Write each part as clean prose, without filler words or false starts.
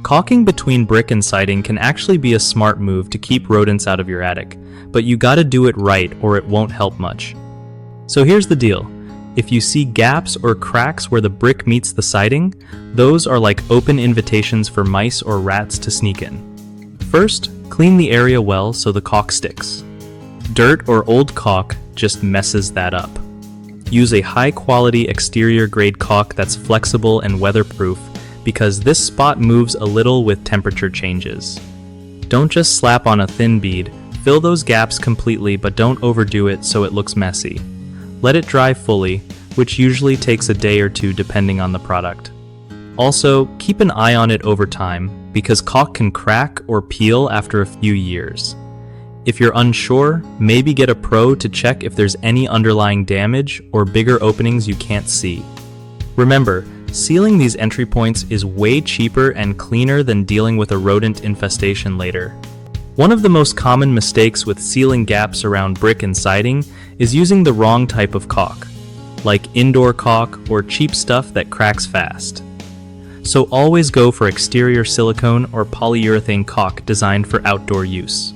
Caulking between brick and siding can actually be a smart move to keep rodents out of your attic, but you gotta do it right or it won't help much. So here's the deal. If you see gaps or cracks where the brick meets the siding, those are like open invitations for mice or rats to sneak in. First, clean the area well so the caulk sticks. Dirt or old caulk just messes that up. Use a high-quality exterior-grade caulk that's flexible and weatherproof because this spot moves a little with temperature changes. Don't just slap on a thin bead, fill those gaps completely but don't overdo it so it looks messy. Let it dry fully, which usually takes a day or two depending on the product. Also, keep an eye on it over time because caulk can crack or peel after a few years. If you're unsure, maybe get a pro to check if there's any underlying damage or bigger openings you can't see. Remember, sealing these entry points is way cheaper and cleaner than dealing with a rodent infestation later. One of the most common mistakes with sealing gaps around brick and siding is using the wrong type of caulk, like indoor caulk or cheap stuff that cracks fast. So always go for exterior silicone or polyurethane caulk designed for outdoor use.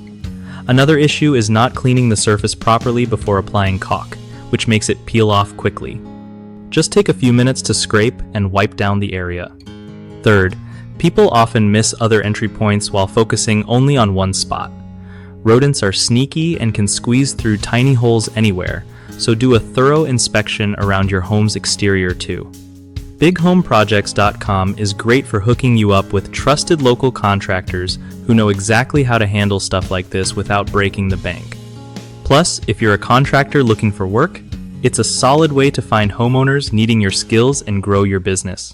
Another issue is not cleaning the surface properly before applying caulk, which makes it peel off quickly. Just take a few minutes to scrape and wipe down the area. Third, people often miss other entry points while focusing only on one spot. Rodents are sneaky and can squeeze through tiny holes anywhere, so do a thorough inspection around your home's exterior too. BigHomeProjects.com is great for hooking you up with trusted local contractors who know exactly how to handle stuff like this without breaking the bank. Plus, if you're a contractor looking for work, it's a solid way to find homeowners needing your skills and grow your business.